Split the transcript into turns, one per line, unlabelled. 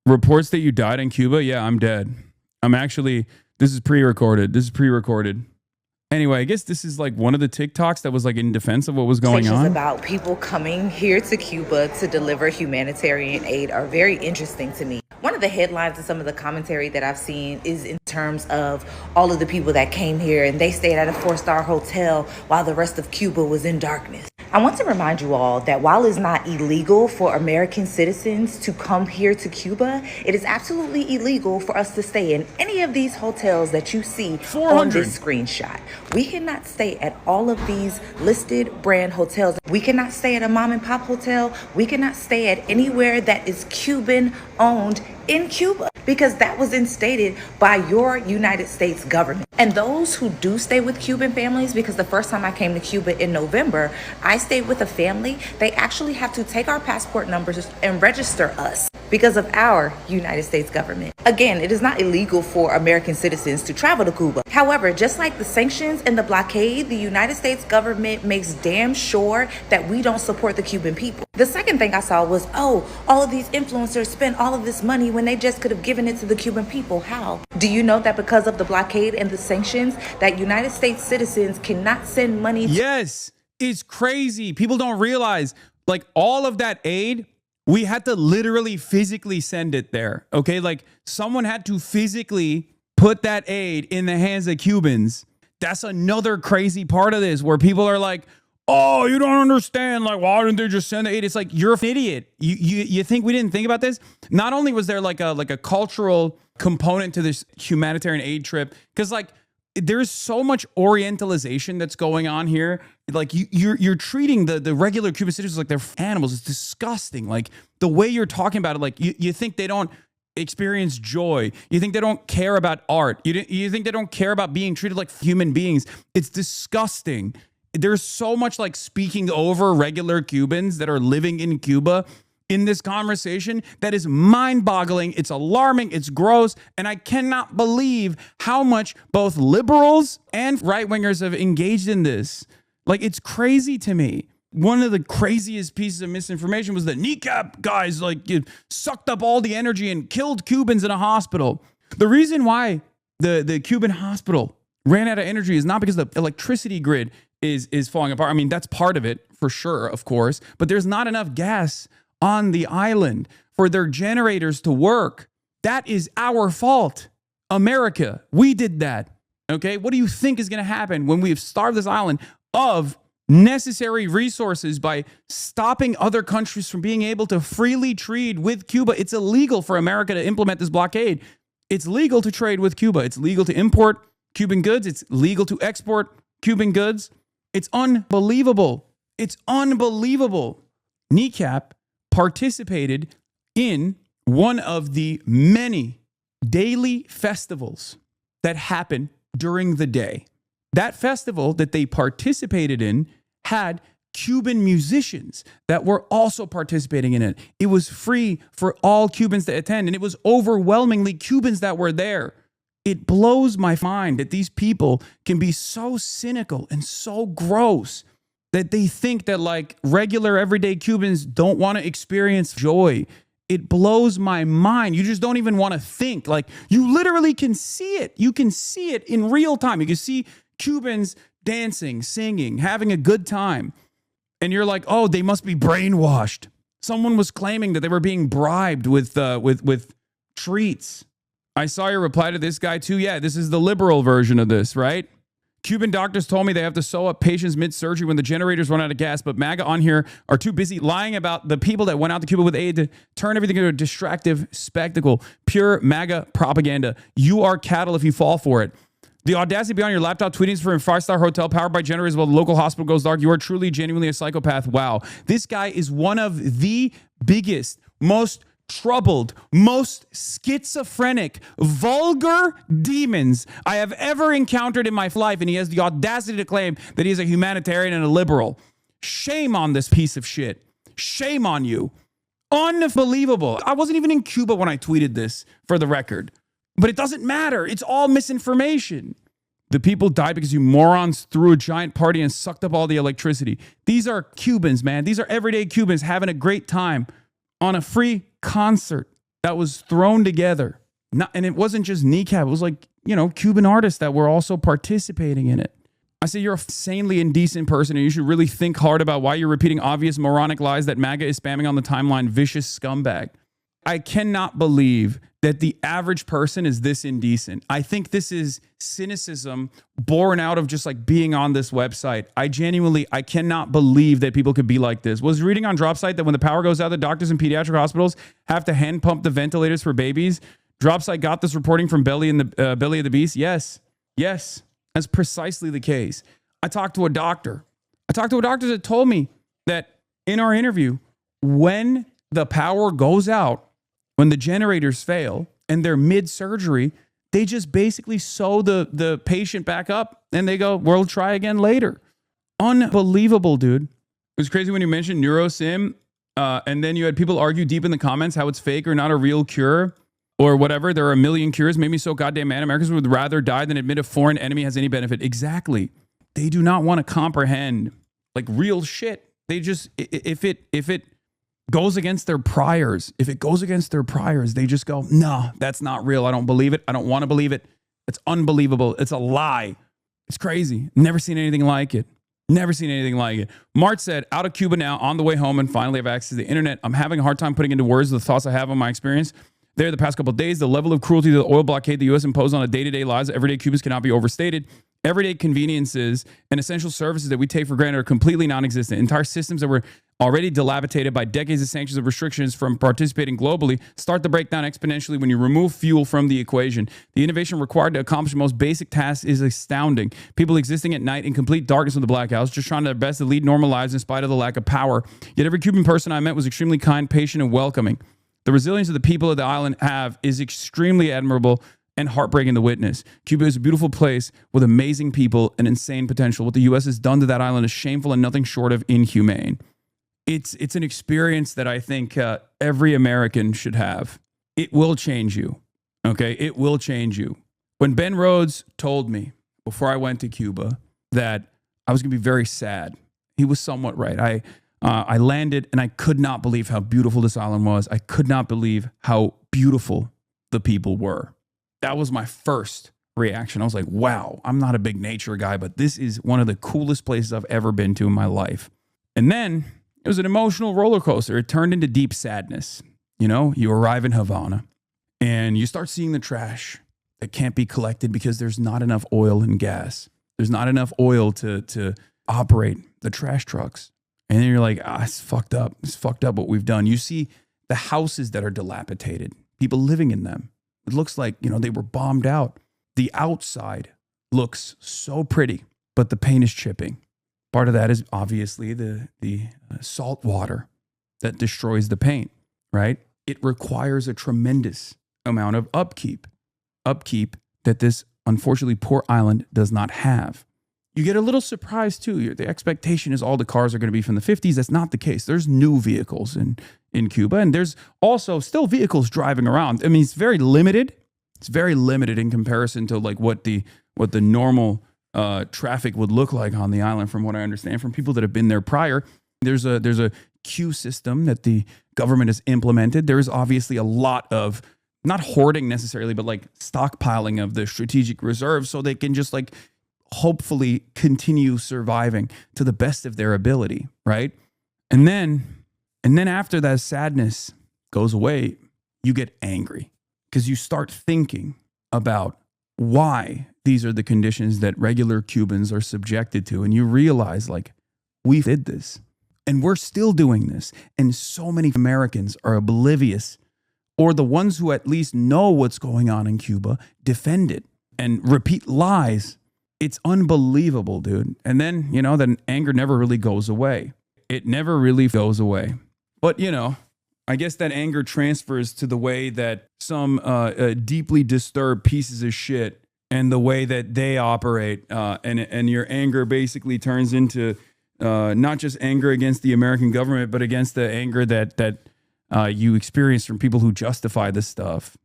Reports that you died in Cuba? Yeah, I'm dead. This is pre-recorded. Anyway, I guess this is like one of the TikToks that was like in defense of what was going on.
About people coming here to Cuba to deliver humanitarian aid are very interesting to me. One of the headlines and some of the commentary that I've seen is in terms of all of the people that came here and they stayed at a 4-star hotel while the rest of Cuba was in darkness. I want to remind you all that while it's not illegal for American citizens to come here to Cuba, it is absolutely illegal for us to stay in any of these hotels that you see on this screenshot. We cannot stay at all of these listed brand hotels. We cannot stay at a mom and pop hotel. We cannot stay at anywhere that is Cuban owned in Cuba, because that was instated by your United States government. And those who do stay with Cuban families, because the first time I came to Cuba in November, I stayed with a family. They actually have to take our passport numbers and register us because of our United States government. Again, it is not illegal for American citizens to travel to Cuba. However, just like the sanctions and the blockade, the United States government makes damn sure that we don't support the Cuban people. The second thing I saw was, all of these influencers spend all of this money when they just could have given it to the Cuban people. How? Do you know that because of the blockade and the sanctions, that United States citizens cannot send money?
Yes, it's crazy. People don't realize, like, all of that aid, we had to literally physically send it there. Okay, like someone had to physically put that aid in the hands of Cubans. That's another crazy part of this, where people are like, oh, you don't understand. Like, why didn't they just send the aid? It's like, you're an idiot. You think we didn't think about this? Not only was there like a cultural component to this humanitarian aid trip, because like there's so much Orientalization that's going on here. Like you're treating the regular Cuban citizens like they're animals. It's disgusting. Like the way you're talking about it, like you think they don't experience joy. You think they don't care about art. You think they don't care about being treated like human beings. It's disgusting. There's so much like speaking over regular Cubans that are living in Cuba in this conversation that is mind-boggling. It's alarming. It's gross. And I cannot believe how much both liberals and right-wingers have engaged in this. Like, it's crazy to me. One of the craziest pieces of misinformation was the kneecap guys like sucked up all the energy and killed Cubans in a hospital. The reason why the Cuban hospital ran out of energy is not because the electricity grid is falling apart. I mean, that's part of it for sure, of course, but there's not enough gas on the island for their generators to work. That is our fault. America, we did that. Okay, what do you think is going to happen when we have starved this island of necessary resources by stopping other countries from being able to freely trade with Cuba? It's illegal for America to implement this blockade. It's legal to trade with Cuba. It's legal to import Cuban goods. It's legal to export Cuban goods. It's unbelievable. It's unbelievable. Kneecap participated in one of the many daily festivals that happen during the day. That festival that they participated in had Cuban musicians that were also participating in it. It was free for all Cubans to attend, and it was overwhelmingly Cubans that were there. It blows my mind that these people can be so cynical and so gross that they think that like regular everyday Cubans don't want to experience joy. It blows my mind. You just don't even want to think. Like, you literally can see it. You can see it in real time. You can see Cubans dancing, singing, having a good time. And you're like, oh, they must be brainwashed. Someone was claiming that they were being bribed with treats. I saw your reply to this guy too. Yeah, this is the liberal version of this, right? Cuban doctors told me they have to sew up patients mid-surgery when the generators run out of gas, but MAGA on here are too busy lying about the people that went out to Cuba with aid to turn everything into a distractive spectacle. Pure MAGA propaganda. You are cattle if you fall for it. The audacity to be on your laptop tweeting for a 5-star hotel powered by generators while the local hospital goes dark. You are truly, genuinely a psychopath. Wow. This guy is one of the biggest, most troubled, most schizophrenic, vulgar demons I have ever encountered in my life, and he has the audacity to claim that he is a humanitarian and a liberal. Shame on this piece of shit. Shame on you. Unbelievable. I wasn't even in Cuba when I tweeted this, for the record. But it doesn't matter. It's all misinformation. The people died because you morons threw a giant party and sucked up all the electricity. These are Cubans, man. These are everyday Cubans having a great time on a free concert. that was thrown together. And it wasn't just kneecap. It was like, Cuban artists that were also participating in it. I say you're a insanely indecent person and you should really think hard about why you're repeating obvious moronic lies that MAGA is spamming on the timeline, vicious scumbag. I cannot believe that the average person is this indecent. I think this is cynicism born out of just like being on this website. I cannot believe that people could be like this. Was reading on Dropsite that when the power goes out, the doctors in pediatric hospitals have to hand pump the ventilators for babies. Dropsite got this reporting from Belly of the Beast. Yes, that's precisely the case. I talked to a doctor that told me that in our interview, when the power goes out, when the generators fail and they're mid-surgery, they just basically sew the patient back up and they go, we'll try again later. Unbelievable, dude. It was crazy when you mentioned NeuroSim and then you had people argue deep in the comments how it's fake or not a real cure or whatever. There are a million cures. Made me so goddamn mad. Americans would rather die than admit a foreign enemy has any benefit. Exactly. They do not want to comprehend like real shit. They just, if it goes against their priors, they just go, no, that's not real. I don't believe it. I don't want to believe it. It's unbelievable. It's a lie. It's crazy. Never seen anything like it. Mart said, out of Cuba now, on the way home, and finally have access to the internet. I'm having a hard time putting into words the thoughts I have on my experience there the past couple of days. The level of cruelty to the oil blockade the U.S. imposed on the day-to-day lives of everyday Cubans cannot be overstated. Everyday conveniences and essential services that we take for granted are completely non-existent. Entire systems that were already dilapidated by decades of sanctions and restrictions from participating globally start to break down exponentially when you remove fuel from the equation. The innovation required to accomplish the most basic tasks is astounding. People existing at night in complete darkness of the blackouts, just trying their best to lead normal lives in spite of the lack of power. Yet every Cuban person I met was extremely kind, patient, and welcoming. The resilience that the people of the island have is extremely admirable and heartbreaking to witness. Cuba is a beautiful place with amazing people and insane potential. What the U.S. has done to that island is shameful and nothing short of inhumane. It's an experience that I think every American should have. It will change you, okay? It will change you. When Ben Rhodes told me before I went to Cuba that I was going to be very sad, he was somewhat right. I landed and I could not believe how beautiful this island was. I could not believe how beautiful the people were. That was my first reaction. I was like, wow, I'm not a big nature guy, but this is one of the coolest places I've ever been to in my life. And then it was an emotional roller coaster. It turned into deep sadness. You arrive in Havana and you start seeing the trash that can't be collected because there's not enough oil and gas. There's not enough oil to operate the trash trucks. And then you're like, it's fucked up. It's fucked up what we've done. You see the houses that are dilapidated, people living in them. It looks like, they were bombed out. The outside looks so pretty, but the paint is chipping. Part of that is obviously the salt water that destroys the paint, right? It requires a tremendous amount of upkeep that this unfortunately poor island does not have. You get a little surprised too. The expectation is all the cars are going to be from the 50s. That's not the case. There's new vehicles in Cuba, and there's also still vehicles driving around. I mean, it's very limited. It's very limited in comparison to like what the normal traffic would look like on the island, from what I understand from people that have been there prior. There's a queue system that the government has implemented. There is obviously a lot of, not hoarding necessarily, but like stockpiling of the strategic reserves so they can just like hopefully continue surviving to the best of their ability, right? And then after that sadness goes away, you get angry because you start thinking about why these are the conditions that regular Cubans are subjected to. And you realize like, we did this and we're still doing this. And so many Americans are oblivious, or the ones who at least know what's going on in Cuba defend it and repeat lies. It's unbelievable, dude. And then, then anger never really goes away. It never really goes away. But, I guess that anger transfers to the way that some deeply disturbed pieces of shit and the way that they operate. And your anger basically turns into not just anger against the American government, but against the anger that you experience from people who justify this stuff.